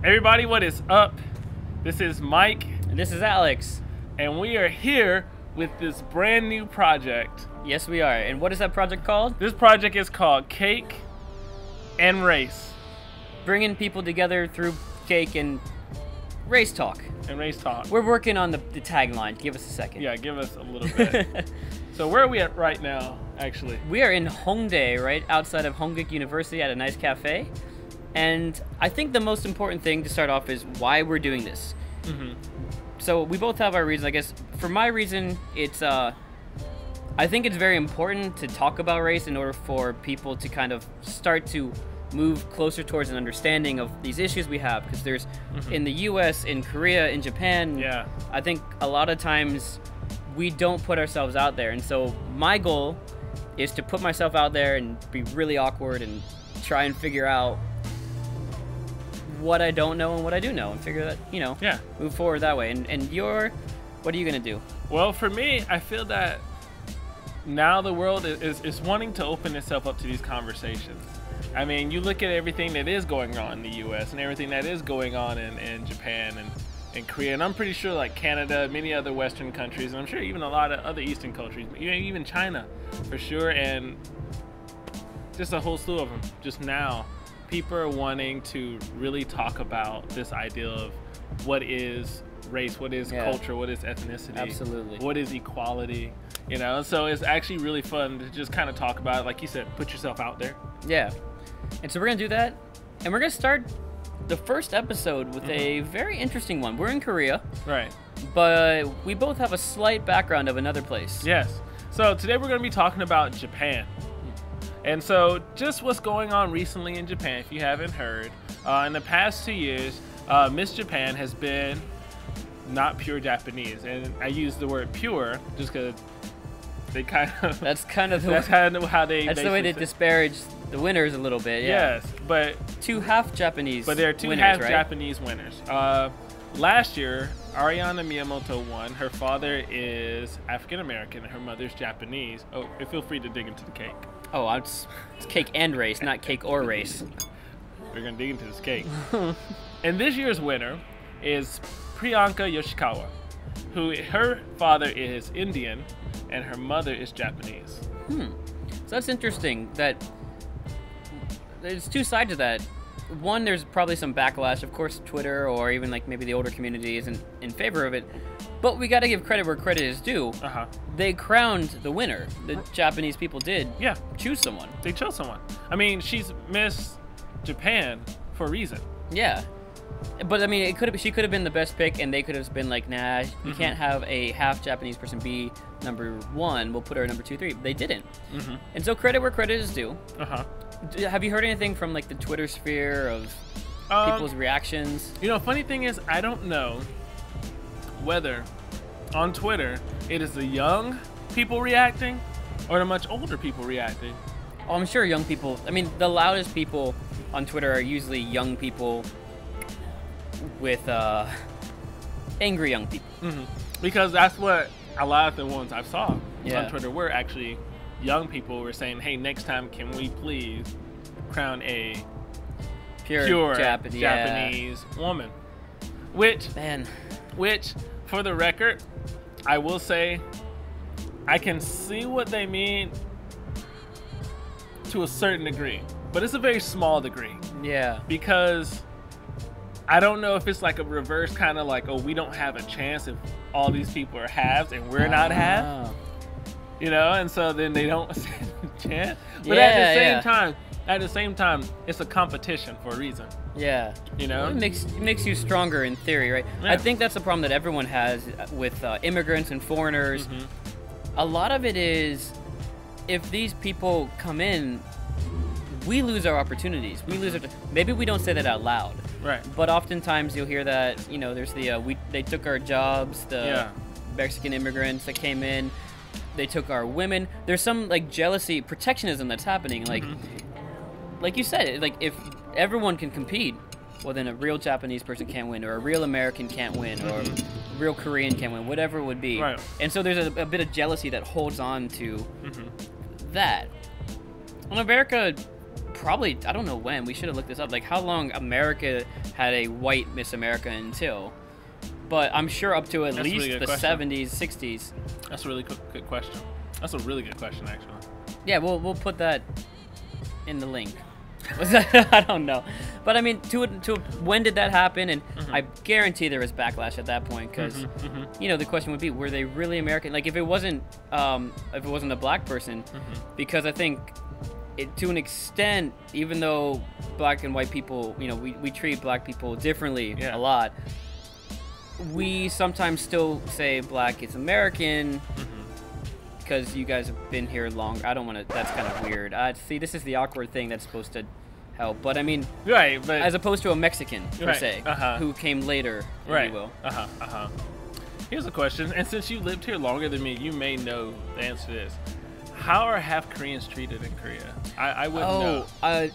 Everybody, what is up? This is Mike. And this is Alex. And we are here with this brand new project. Yes, we are. And what is that project called? This project is called Cake and Race. Bringing people together through cake and race talk. And race talk. We're working on the tagline. Give us a second. Yeah, give us a little bit. So where are we at right now, actually? We are in Hongdae, right outside of Hongik University at a nice cafe. And I think the most important thing to start off is why we're doing this. Mm-hmm. So we both have our reasons. I guess for my reason, it's I think it's very important to talk about race in order for people to kind of start to move closer towards an understanding of these issues we have. Because there's in the U.S., in Korea, in Japan, I think a lot of times we don't put ourselves out there. And so my goal is to put myself out there and be really awkward and try and figure out what I don't know and what I do know and figure that, you know, move forward that way. And what are you going to do? Well, for me, I feel that now the world is wanting to open itself up to these conversations. I mean, you look at everything that is going on in the U.S. and everything that is going on in Japan and Korea, and I'm pretty sure like Canada, many other Western countries, and I'm sure even a lot of other Eastern countries, even China for sure, and just a whole slew of them. Just now, people are wanting to really talk about this idea of what is race, what is culture, what is ethnicity, absolutely, what is equality, you know. So it's actually really fun to just kind of talk about it, like you said, put yourself out there. Yeah. And so we're gonna do that, and we're gonna start the first episode with a very interesting one. We're in Korea, right, but we both have a slight background of another place. Yes. So today we're gonna be talking about Japan. And so just what's going on recently in Japan, if you haven't heard, in the past 2 years, Miss Japan has been not pure Japanese. And I use the word pure just because they kind of... That's kind of how they... That's the way they disparage the winners a little bit, Yes, but... Two half Japanese But there are two winners, half right? Japanese winners. Last year, Ariana Miyamoto won. Her father is African-American and her mother's Japanese. Oh, and feel free to dig into the cake. Oh, it's cake and race, not cake or race. We're going to dig into this cake. And this year's winner is Priyanka Yoshikawa, who her father is Indian and her mother is Japanese. So that's interesting that there's two sides to that. One, there's probably some backlash, of course, Twitter or even like maybe the older community isn't in favor of it. But we got to give credit where credit is due. They crowned the winner. The Japanese people did choose someone. They chose someone. I mean, she's Miss Japan for a reason. Yeah. But I mean, she could have been the best pick, and they could have been like, nah, we can't have a half Japanese person be number one. We'll put her number 2, 3. They didn't. And so credit where credit is due. Have you heard anything from like the Twitter sphere of people's reactions? You know, funny thing is, I don't know whether on Twitter it is the young people reacting or the much older people reacting. Oh, I'm sure young people. I mean, the loudest people on Twitter are usually young people with angry young people. Because that's what a lot of the ones I saw on Twitter were actually young people were saying, hey, next time can we please crown a pure Japanese woman? Which, for the record, I will say I can see what they mean to a certain degree, but it's a very small degree. Yeah. Because I don't know if it's like a reverse kind of like, oh, we don't have a chance if all these people are halves and we're not half. You know, and so then they don't stand a chance. But at the same time, it's a competition for a reason. Yeah. You know? Well, it makes you stronger in theory, right? Yeah. I think that's the problem that everyone has with immigrants and foreigners. A lot of it is, if these people come in, we lose our opportunities. We lose maybe we don't say that out loud. Right. But oftentimes you'll hear that, you know, there's they took our jobs, the Mexican immigrants that came in. They took our women. There's some like jealousy, protectionism that's happening. Like you said, like if everyone can compete, well then a real Japanese person can't win, or a real American can't win, or a real Korean can't win, whatever it would be. Right. And so there's a bit of jealousy that holds on to that. In America, probably, I don't know when. We should have looked this up. Like, how long America had a white Miss America until? But I'm sure up to at least the 70s, 60s. That's a really good question. That's a really good question, actually. Yeah, we'll put that in the link. I don't know, but I mean, to when did that happen? And I guarantee there was backlash at that point because you know, the question would be, were they really American? Like, if it wasn't a black person, because I think to an extent, even though black and white people, you know, we treat black people differently a lot, we sometimes still say black is American. Because you guys have been here long. I don't want to. That's kind of weird. See, this is the awkward thing that's supposed to help. But I mean, right? But as opposed to a Mexican per se, who came later, if you will. Here's a question. And since you lived here longer than me, you may know the answer to this. How are half Koreans treated in Korea? I wouldn't know.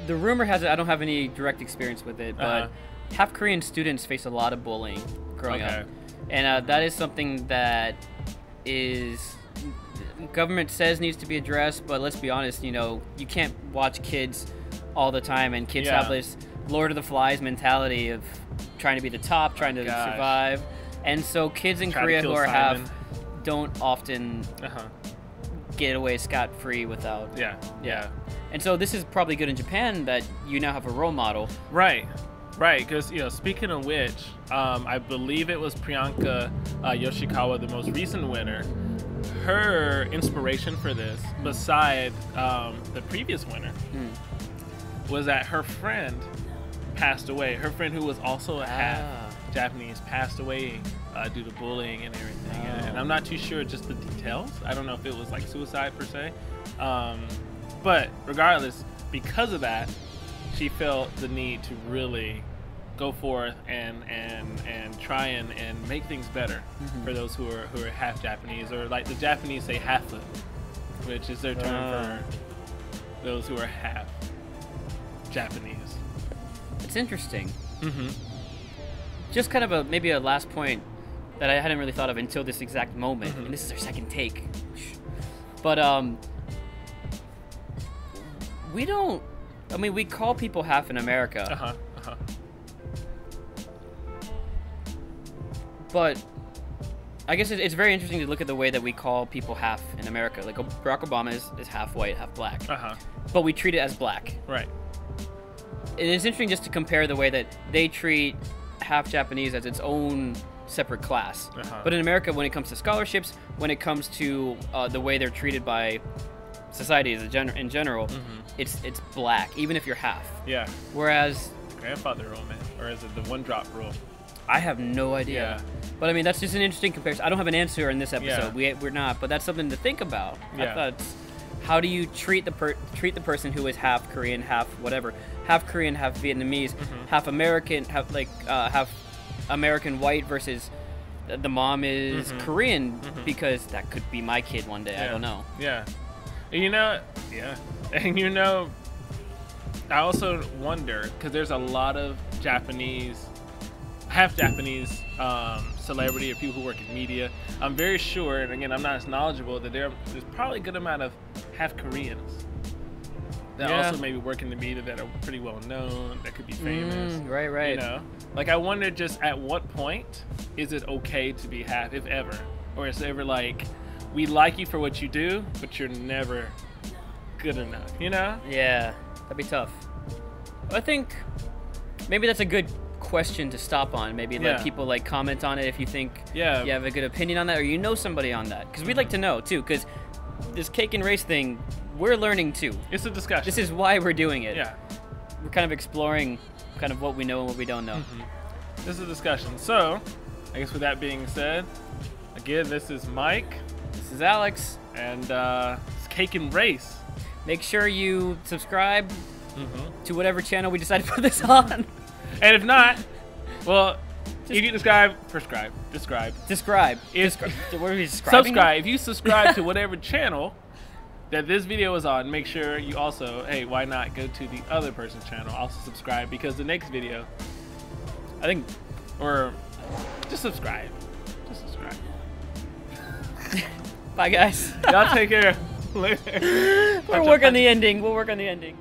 The rumor has it. I don't have any direct experience with it, but half Korean students face a lot of bullying growing up, and that is something that is. Government says needs to be addressed, but let's be honest, you know, you can't watch kids all the time, and kids have this Lord of the Flies mentality of trying to be the top, trying to survive, and so kids in Korea who are half don't often get away scot-free without and so this is probably good in Japan that you now have a role model, right, because, you know, speaking of which, I believe it was Priyanka Yoshikawa, the most recent winner. Her inspiration for this, beside the previous winner, was that her friend passed away. Her friend, who was also a half Japanese, passed away due to bullying and everything. And I'm not too sure just the details. I don't know if it was like suicide per se. But regardless, because of that, she felt the need to really go forth and try and make things better for those who are half Japanese, or like the Japanese say half-foot, which is their term for those who are half Japanese. It's interesting. Just kind of maybe a last point that I hadn't really thought of until this exact moment, and this is our second take. But we don't. I mean, we call people half in America. But I guess it's very interesting to look at the way that we call people half in America. Like, Barack Obama is half white, half black. But we treat it as black. Right. And it's interesting just to compare the way that they treat half Japanese as its own separate class. But in America, when it comes to scholarships, when it comes to the way they're treated by society in general, it's black, even if you're half. Yeah. Whereas grandfather rule, man, or is it the one drop rule? I have no idea. But I mean, that's just an interesting comparison. I don't have an answer in this episode. We're not, but that's something to think about. I thought, how do you treat the person who is half Korean, half whatever, half Korean, half Vietnamese, half American, half American white versus the mom is Korean, because that could be my kid one day. I don't know. You know, and you know, I also wonder, because there's a lot of half Japanese celebrity or people who work in media. I'm very sure, and again, I'm not as knowledgeable, that there's probably a good amount of half Koreans that also maybe work in the media that are pretty well known, that could be famous. Right. You know, like, I wonder just at what point is it okay to be half, if ever, or is it ever like, we like you for what you do, but you're never good enough, you know? Yeah, that'd be tough. I think maybe that's a good question to stop on. Maybe let people like comment on it if you think you have a good opinion on that, or you know somebody on that, because we'd like to know too, because this cake and race thing, we're learning too. It's a discussion. This is why we're doing it. We're kind of exploring kind of what we know and what we don't know. This is a discussion. So I guess with that being said, again, this is Mike, this is Alex, and it's Cake and Race. Make sure you subscribe to whatever channel we decide to put this on. And if not, well, if you describe. What are we describing? Subscribe. If you subscribe to whatever channel that this video is on, make sure you also, hey, why not go to the other person's channel, also subscribe, because the next video, I think, or just subscribe. Bye, guys. Y'all take care. Later. We'll work on the ending.